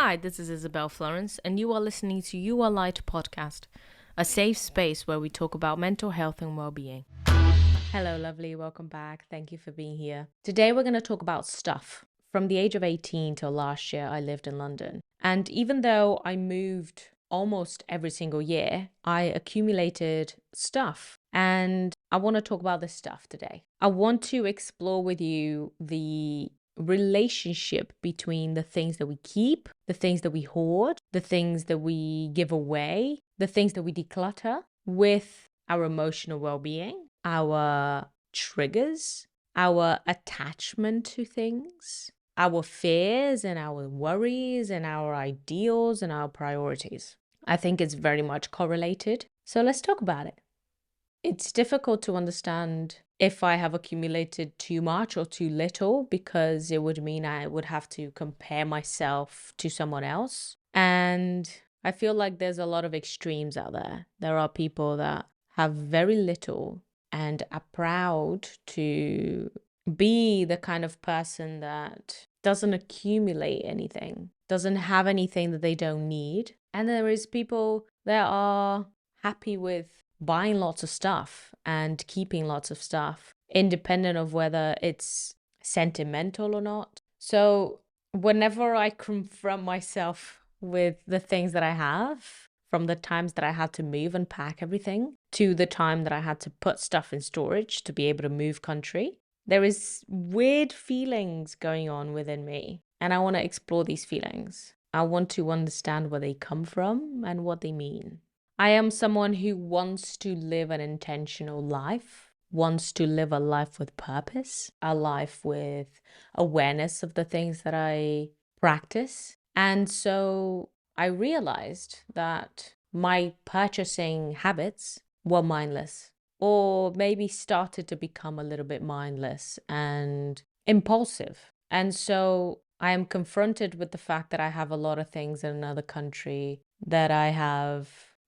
Hi, this is Isabel Florence, and you are listening to You Are Light podcast, a safe space where we talk about mental health and well-being. Hello, lovely. Welcome back. Thank you for being here. Today, we're going to talk about stuff. From the age of 18 till last year, I lived in London. And even though I moved almost every single year, I accumulated stuff. And I want to talk about this stuff today. I want to explore with you the relationship between the things that we keep, the things that we hoard, the things that we give away, the things that we declutter with our emotional well-being, our triggers, our attachment to things, our fears and our worries and our ideals and our priorities. I think it's very much correlated. So let's talk about it. It's difficult to understand if I have accumulated too much or too little, because it would mean I would have to compare myself to someone else. And I feel like there's a lot of extremes out there. There are people that have very little and are proud to be the kind of person that doesn't accumulate anything, doesn't have anything that they don't need. And there is people that are happy with buying lots of stuff and keeping lots of stuff, independent of whether it's sentimental or not. So whenever I confront myself with the things that I have, from the times that I had to move and pack everything to the time that I had to put stuff in storage to be able to move country, there is weird feelings going on within me. And I want to explore these feelings. I want to understand where they come from and what they mean. I am someone who wants to live an intentional life, wants to live a life with purpose, a life with awareness of the things that I practice. And so I realized that my purchasing habits were mindless, or maybe started to become a little bit mindless and impulsive. And so I am confronted with the fact that I have a lot of things in another country that I have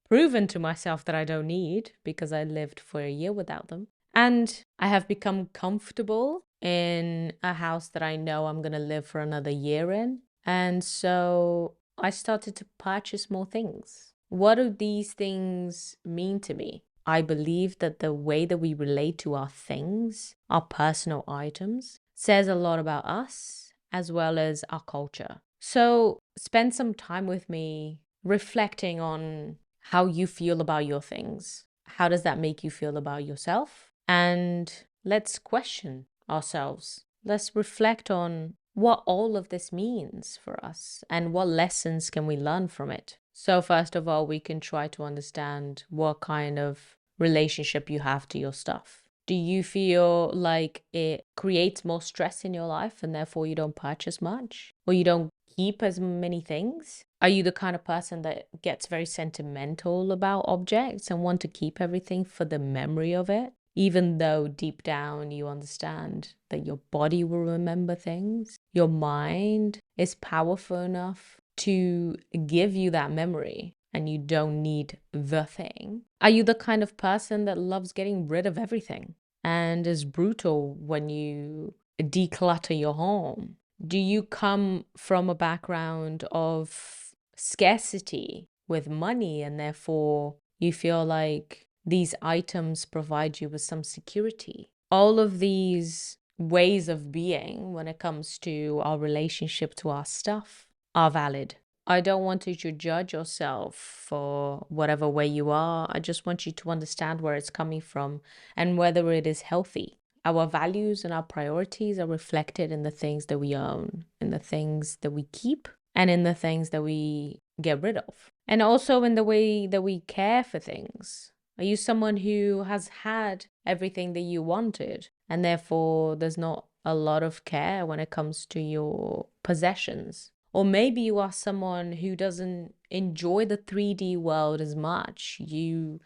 proven to myself that I don't need because I lived for a year without them. And I have become comfortable in a house that I know I'm going to live for another year in. And so I started to purchase more things. What do these things mean to me? I believe that the way that we relate to our things, our personal items, says a lot about us as well as our culture. So spend some time with me reflecting on how you feel about your things. How does that make you feel about yourself? And let's question ourselves. Let's reflect on what all of this means for us and what lessons can we learn from it. So first of all, we can try to understand what kind of relationship you have to your stuff. Do you feel like it creates more stress in your life and therefore you don't purchase much, or you don't keep as many things? Are you the kind of person that gets very sentimental about objects and want to keep everything for the memory of it, even though deep down you understand that your body will remember things? Your mind is powerful enough to give you that memory, and you don't need the thing. Are you the kind of person that loves getting rid of everything and is brutal when you declutter your home? Do you come from a background of scarcity with money, and therefore you feel like these items provide you with some security? All of these ways of being when it comes to our relationship to our stuff are valid. I don't want you to judge yourself for whatever way you are. I just want you to understand where it's coming from and whether it is healthy. Our values and our priorities are reflected in the things that we own, in the things that we keep, and in the things that we get rid of. And also in the way that we care for things. Are you someone who has had everything that you wanted, and therefore there's not a lot of care when it comes to your possessions? Or maybe you are someone who doesn't enjoy the 3D world as much. You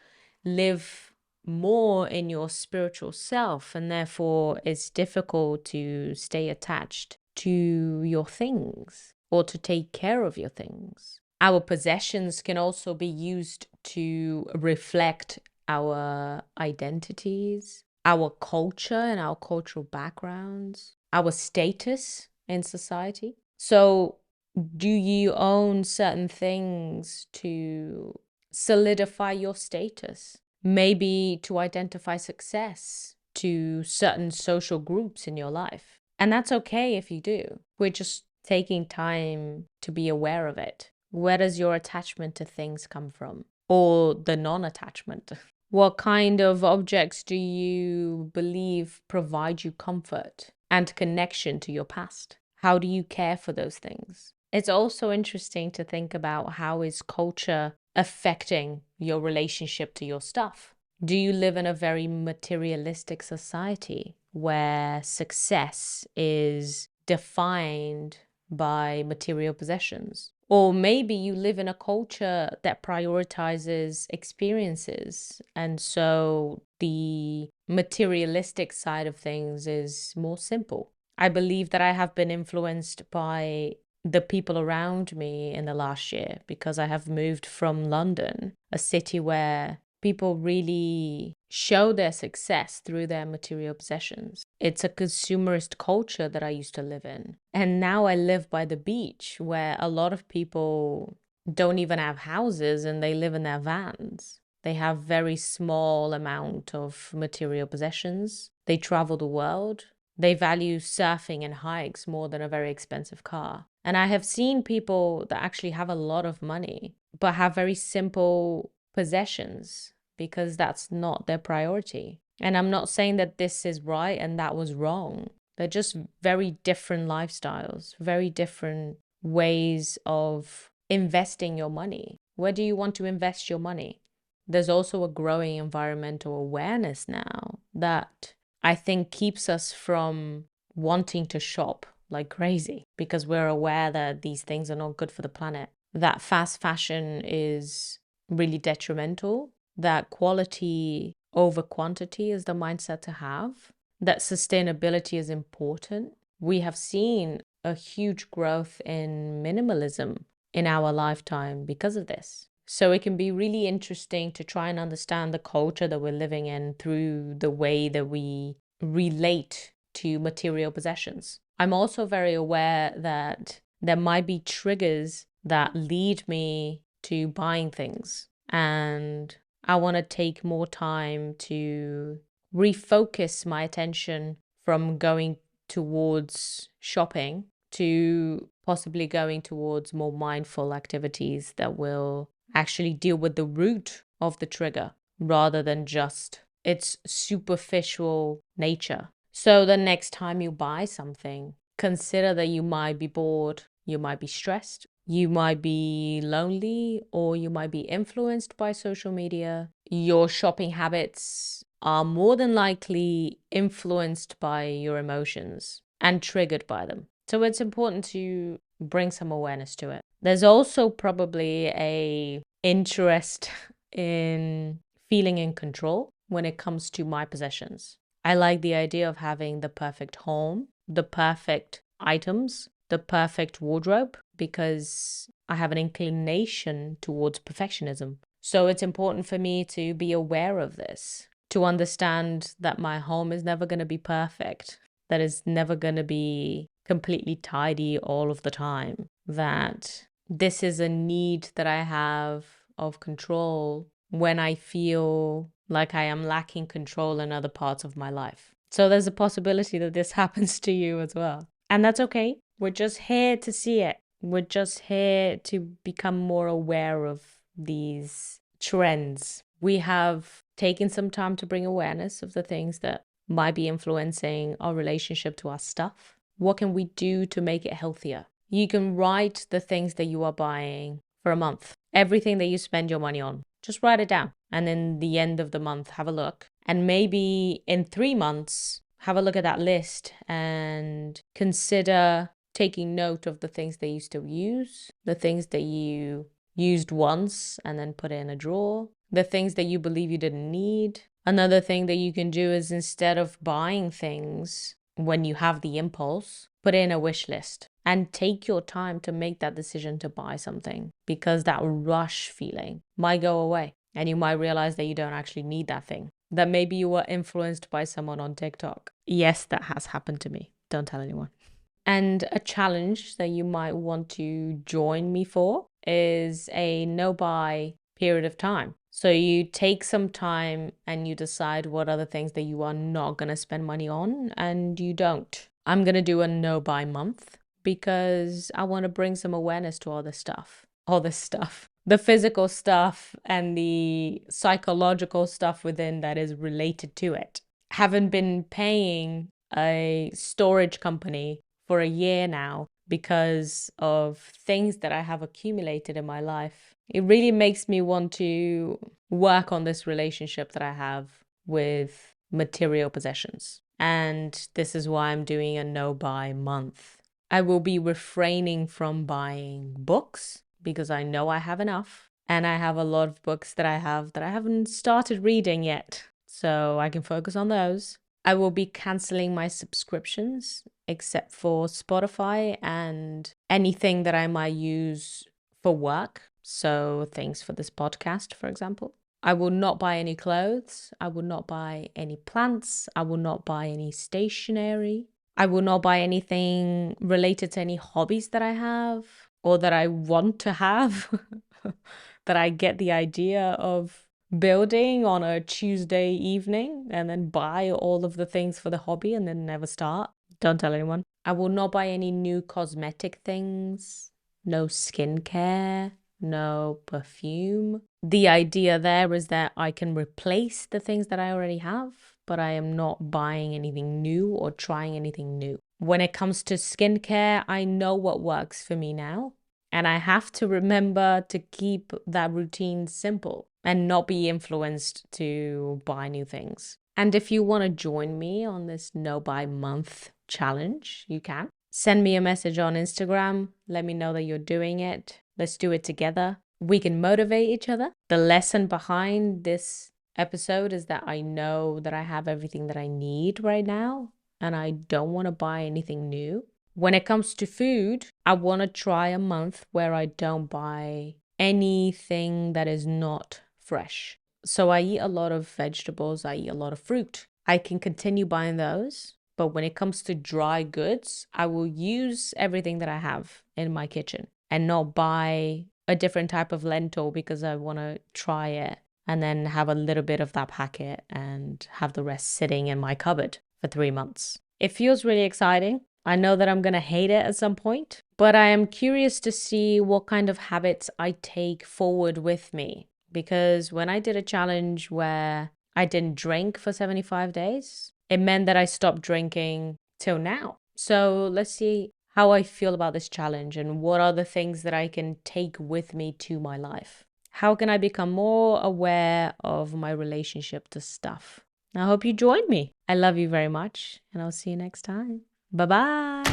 live more in your spiritual self, and therefore it's difficult to stay attached to your things or to take care of your things. Our possessions can also be used to reflect our identities, our culture and our cultural backgrounds, our status in society. So Do you own certain things to solidify your status? Maybe to identify success to certain social groups in your life. And that's okay if you do. We're just taking time to be aware of it. Where does your attachment to things come from? Or the non attachment? What kind of objects do you believe provide you comfort and connection to your past? How do you care for those things? It's also interesting to think about how is culture affecting your relationship to your stuff. Do you live in a very materialistic society where success is defined by material possessions? Or maybe you live in a culture that prioritizes experiences. And so the materialistic side of things is more simple. I believe that I have been influenced by the people around me in the last year because I have moved from London, a city where people really show their success through their material possessions. It's a consumerist culture that I used to live in. And now I live by the beach where a lot of people don't even have houses and they live in their vans. They have very small amount of material possessions. They travel the world. They value surfing and hikes more than a very expensive car. And I have seen people that actually have a lot of money, but have very simple possessions because that's not their priority. And I'm not saying that this is right and that was wrong. They're just very different lifestyles, very different ways of investing your money. Where do you want to invest your money? There's also a growing environmental awareness now that I think keeps us from wanting to shop like crazy because we're aware that these things are not good for the planet. That fast fashion is really detrimental, that quality over quantity is the mindset to have, that sustainability is important. We have seen a huge growth in minimalism in our lifetime because of this. So it can be really interesting to try and understand the culture that we're living in through the way that we relate to material possessions. I'm also very aware that there might be triggers that lead me to buying things. And I want to take more time to refocus my attention from going towards shopping to possibly going towards more mindful activities that will actually deal with the root of the trigger rather than just its superficial nature. So the next time you buy something, consider that you might be bored, you might be stressed, you might be lonely, or you might be influenced by social media. Your shopping habits are more than likely influenced by your emotions and triggered by them. So it's important to bring some awareness to it. There's also probably a interest in feeling in control when it comes to my possessions. I like the idea of having the perfect home, the perfect items, the perfect wardrobe, because I have an inclination towards perfectionism. So it's important for me to be aware of this, to understand that my home is never going to be perfect, that it's never going to be completely tidy all of the time, that this is a need that I have of control when I feel like I am lacking control in other parts of my life. So there's a possibility that this happens to you as well. And that's okay. We're just here to see it. We're just here to become more aware of these trends. We have taken some time to bring awareness of the things that might be influencing our relationship to our stuff. What can we do to make it healthier? You can write the things that you are buying for a month, everything that you spend your money on. Just write it down. And in the end of the month, have a look. And maybe in 3 months, have a look at that list and consider taking note of the things that you still use, the things that you used once and then put it in a drawer, the things that you believe you didn't need. Another thing that you can do is instead of buying things when you have the impulse, put it in a wish list and take your time to make that decision to buy something, because that rush feeling might go away and you might realize that you don't actually need that thing, that maybe you were influenced by someone on TikTok. Yes, that has happened to me. Don't tell anyone. And a challenge that you might want to join me for is a no-buy period of time. So you take some time and you decide what are the things that you are not going to spend money on and you don't. I'm going to do a no-buy month because I want to bring some awareness to all this stuff. The physical stuff and the psychological stuff within that is related to it. Haven't been paying a storage company for a year now because of things that I have accumulated in my life. It really makes me want to work on this relationship that I have with material possessions. And this is why I'm doing a no-buy month. I will be refraining from buying books because I know I have enough. And I have a lot of books that I haven't started reading yet. So I can focus on those. I will be canceling my subscriptions except for Spotify and anything that I might use for work. So things for this podcast, for example. I will not buy any clothes. I will not buy any plants. I will not buy any stationery. I will not buy anything related to any hobbies that I have or that I want to have, that I get the idea of building on a Tuesday evening and then buy all of the things for the hobby and then never start. Don't tell anyone. I will not buy any new cosmetic things, no skincare, no perfume. The idea there is that I can replace the things that I already have, but I am not buying anything new or trying anything new. When it comes to skincare, I know what works for me now. And I have to remember to keep that routine simple and not be influenced to buy new things. And if you want to join me on this no buy month challenge, you can. Send me a message on Instagram. Let me know that you're doing it. Let's do it together. We can motivate each other. The lesson behind this episode is that I know that I have everything that I need right now and I don't want to buy anything new. When it comes to food, I want to try a month where I don't buy anything that is not fresh. So I eat a lot of vegetables, I eat a lot of fruit. I can continue buying those, but when it comes to dry goods, I will use everything that I have in my kitchen and not buy a different type of lentil because I want to try it and then have a little bit of that packet and have the rest sitting in my cupboard for 3 months. It feels really exciting. I know that I'm going to hate it at some point, but I am curious to see what kind of habits I take forward with me. Because when I did a challenge where I didn't drink for 75 days, it meant that I stopped drinking till now. So let's see how I feel about this challenge and what are the things that I can take with me to my life. How can I become more aware of my relationship to stuff? I hope you join me. I love you very much, and I'll see you next time. Bye-bye.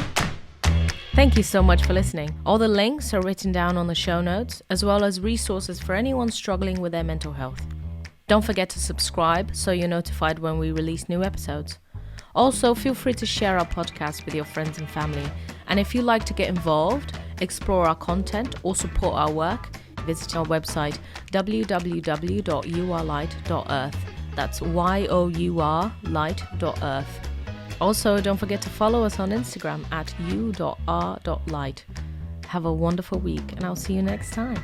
Thank you so much for listening. All the links are written down on the show notes, as well as resources for anyone struggling with their mental health. Don't forget to subscribe so you're notified when we release new episodes. Also, feel free to share our podcast with your friends and family. And if you'd like to get involved, explore our content, or support our work, visit our website www.yourlight.earth. That's yourlight.earth. Also, don't forget to follow us on Instagram at u.r.light. Have a wonderful week, and I'll see you next time.